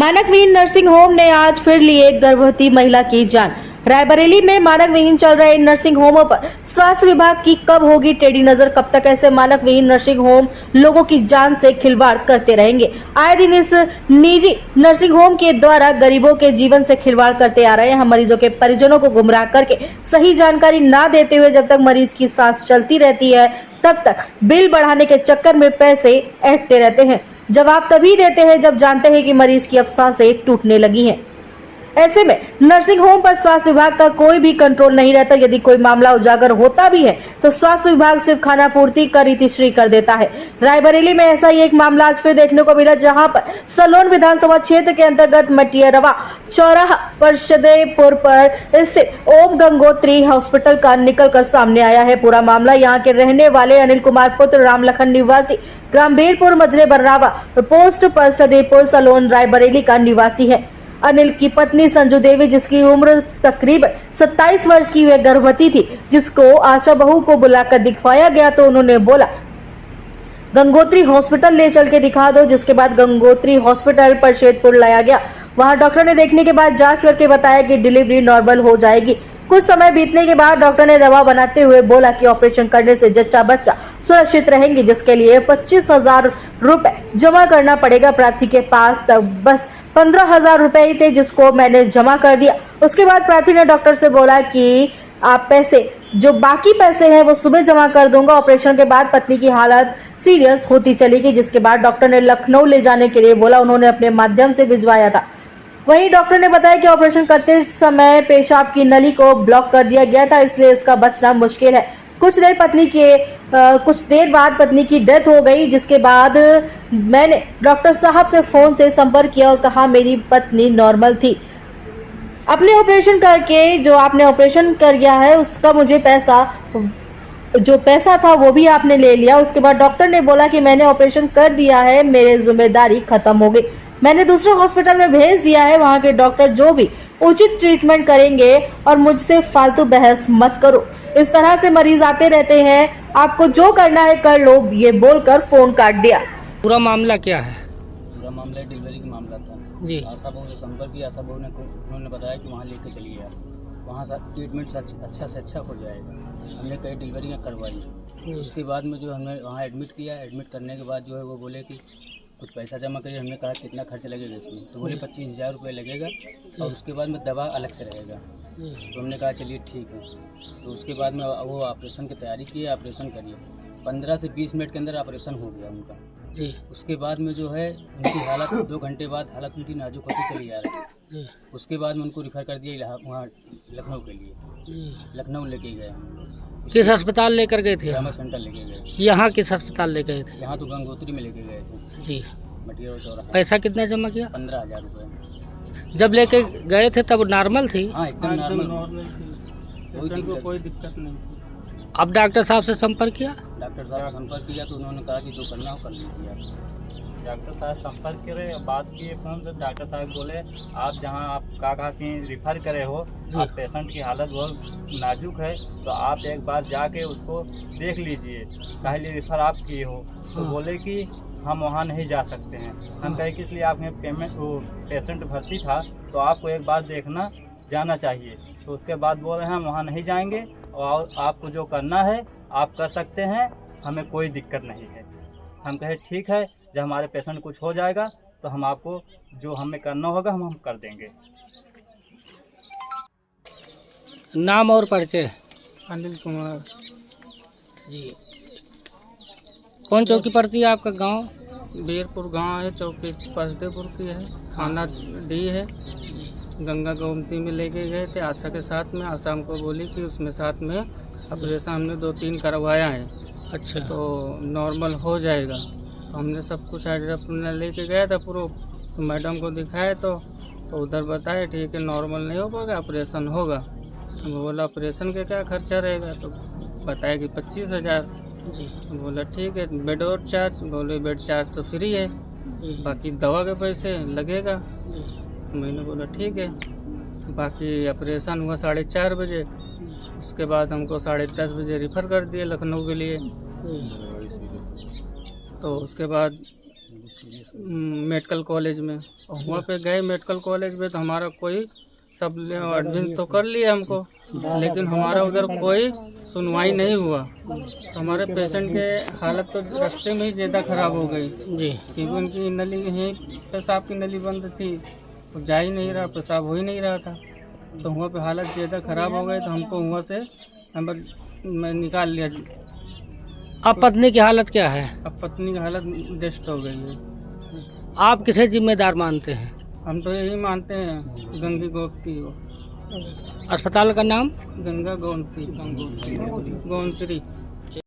मानक विहीन nursing home ने आज फिर ली एक गर्भवती महिला की जान। रायबरेली में मानक विहीन चल रहे इन नर्सिंग होमों पर स्वास्थ्य विभाग की कब होगी टेढ़ी नजर? कब तक ऐसे मानक विहीन नर्सिंग होम लोगों की जान से खिलवाड़ करते रहेंगे? आए दिन इस निजी नर्सिंग होम के द्वारा गरीबों के जीवन से खिलवाड़ करते आ रहे हैं। मरीजों के परिजनों को गुमराह करके सही जानकारी ना देते हुए जब तक मरीज की सांस चलती रहती है तब तक बिल बढ़ाने के चक्कर में पैसे ऐंठते रहते हैं। जवाब तभी देते हैं जब जानते हैं कि मरीज की अब सांसें टूटने लगी हैं। ऐसे में नर्सिंग होम पर स्वास्थ्य विभाग का कोई भी कंट्रोल नहीं रहता। यदि कोई मामला उजागर होता भी है तो स्वास्थ्य विभाग सिर्फ खाना पूर्ति कर इतिश्री कर देता है। रायबरेली में ऐसा ही एक मामला आज फिर देखने को मिला, जहां पर सलोन विधानसभा क्षेत्र के अंतर्गत मटियरवा चौराहा परिषदेपुर पर स्थित ओम गंगोत्री हॉस्पिटल का निकलकर सामने आया है। पूरा मामला यहां के रहने वाले अनिल कुमार पुत्र रामलखन निवासी ग्राम बीरपुर मजरे बर्रावा पोस्ट परिषदेपुर सलोन रायबरेली का निवासी है। अनिल की पत्नी संजू देवी, जिसकी उम्र तकरीबन 27 वर्ष की वह गर्भवती थी, जिसको आशा बहू को बुलाकर दिखवाया गया तो उन्होंने बोला गंगोत्री हॉस्पिटल ले चल के दिखा दो। जिसके बाद गंगोत्री हॉस्पिटल परिषदपुर लाया गया। वहां डॉक्टर ने देखने के बाद जांच करके बताया कि डिलीवरी नॉर्मल हो जाएगी। कुछ समय बीतने के बाद डॉक्टर ने दवा बनाते हुए बोला कि ऑपरेशन करने से जच्चा बच्चा सुरक्षित रहेंगे, जिसके लिए 25,000 रुपए जमा करना पड़ेगा। प्रार्थी के पास तब बस 15,000 रुपए ही थे, जिसको मैंने जमा कर दिया। उसके बाद प्रार्थी ने डॉक्टर से बोला कि आप पैसे जो बाकी पैसे हैं वो सुबह जमा कर दूंगा। ऑपरेशन के बाद पत्नी की हालत सीरियस होती चली गई, जिसके बाद डॉक्टर ने लखनऊ ले जाने के लिए बोला। उन्होंने अपने माध्यम से भिजवाया था। वहीं डॉक्टर ने बताया कि ऑपरेशन करते समय पेशाब की नली को ब्लॉक कर दिया गया था, इसलिए इसका बचना मुश्किल है। कुछ देर बाद पत्नी की डेथ हो गई, जिसके बाद मैंने डॉक्टर साहब से फोन से संपर्क किया और कहा मेरी पत्नी नॉर्मल थी। अपने ऑपरेशन करके जो आपने ऑपरेशन कर दिया है उसका मुझे जो पैसा था वो भी आपने ले लिया। उसके बाद डॉक्टर ने बोला कि मैंने ऑपरेशन कर दिया है, मेरी जिम्मेदारी खत्म हो गई। मैंने दूसरे हॉस्पिटल में भेज दिया है, वहां के डॉक्टर जो भी उचित ट्रीटमेंट करेंगे और मुझसे फालतू बहस मत करो। इस तरह से मरीज आते रहते हैं, आपको जो करना है कर लो, ये बोलकर फोन काट दिया। पूरा मामला क्या है? पूरा मामला डिलीवरी का मामला था जी। आशा बहू से संपर्क किया। आशा बहू ने उन्होंने बताया कि वहाँ लेके चलिए आप, वहाँ ट्रीटमेंट अच्छा से अच्छा हो जाएगा। हमने कई डिलीवरियाँ करवाई। उसके बाद में जो हमने वहाँ एडमिट किया। एडमिट करने के बाद जो है वो बोले कि कुछ पैसा जमा करिए। हमने कहा कितना खर्च लगेगा इसमें, तो बोले 25,000 रुपये लगेगा और उसके बाद में दवा अलग से रहेगा। तो हमने कहा चलिए ठीक है। तो उसके बाद में वो ऑपरेशन की तैयारी की, ऑपरेशन करिए। 15 से 20 मिनट के अंदर ऑपरेशन हो गया उनका जी। उसके बाद में जो है उनकी हालत 2 घंटे बाद हालत उनकी नाजुक होती चली जा रही है। उसके बाद में उनको रिफ़र कर दिया वहाँ लखनऊ के लिए। लखनऊ लेके गए। किस अस्पताल लेकर गए थे? ट्रामा सेंटर लेके गए। यहाँ किस अस्पताल ले गए थे? यहाँ तो गंगोत्री में लेके गए थे जी। मटियरवा चौराहा। पैसा कितना जमा किया? 15,000 रुपये। जब लेके गए थे तब नॉर्मल थी? हाँ एकदम नॉर्मल थी, कोई दिक्कत नहीं थी। अब डॉक्टर साहब से संपर्क किया? डॉक्टर साहब से संपर्क किया तो उन्होंने कहा कि जो करना हो कर लीजिए आप। डॉक्टर साहब संपर्क करे, बात किए फोन से। डॉक्टर साहब बोले आप जहां आप कहा कि रिफ़र करे हो, आप पेशेंट की हालत बहुत नाजुक है तो आप एक बार जाके उसको देख लीजिए, पहले रिफ़र आप किए हो। तो बोले कि हम वहां नहीं जा सकते हैं। हम कहे कि इसलिए आपने पेशेंट भर्ती था तो आपको एक बार देखना जाना चाहिए। तो उसके बाद बोले हम वहाँ नहीं जाएंगे और आपको जो करना है आप कर सकते हैं, हमें कोई दिक्कत नहीं है। हम कहे ठीक है, जब हमारे पेशेंट कुछ हो जाएगा तो हम आपको जो हमें करना होगा हम कर देंगे। नाम और परिचय? अनिल कुमार जी। कौन चौकी पड़ती है आपका गांव? बीरपुर गांव है, चौकी परिषदेपुर की है, थाना डी है। गंगा गोमती में लेके गए थे आशा के साथ में। आशा हमको बोली कि उसमें साथ में ऑपरेशन हमने 2-3 करवाया है। अच्छा। तो नॉर्मल हो जाएगा। तो हमने सब कुछ अपने लेके गया था प्रूफ। तो मैडम को दिखाए तो उधर बताए ठीक है नॉर्मल नहीं हो पाएगा, ऑपरेशन होगा। हम बोला ऑपरेशन का क्या खर्चा रहेगा? तो बताया कि 25,000। तो बोला ठीक है, बेड और चार्ज? बोले बेड चार्ज तो फ्री है, बाकी दवा के पैसे लगेगा। मैंने बोला ठीक है। बाकी ऑपरेशन हुआ 4:30 बजे। उसके बाद हमको 10:30 बजे रिफ़र कर दिए लखनऊ के लिए। तो उसके बाद मेडिकल कॉलेज में। और वहाँ पे गए मेडिकल कॉलेज में तो हमारा कोई सब एडमिट तो कर लिए हमको, लेकिन हमारा उधर कोई सुनवाई नहीं हुआ। तो हमारे पेशेंट के हालत तो रास्ते में ही ज़्यादा ख़राब हो गई जी। क्योंकि उनकी नली यहीं पेशाब की नली बंद थी, वो जा ही नहीं रहा, पेशाब हो ही नहीं रहा था। तो वहाँ पे हालत ज़्यादा ख़राब हो गई तो हमको वहाँ से मैं निकाल लिया। अब पत्नी की हालत क्या है? अब पत्नी की हालत डेस्ट हो गई है। आप किसे जिम्मेदार मानते हैं? हम तो यही मानते हैं गंगी गोमती हो, अस्पताल का नाम? गंगा गोमती गोमती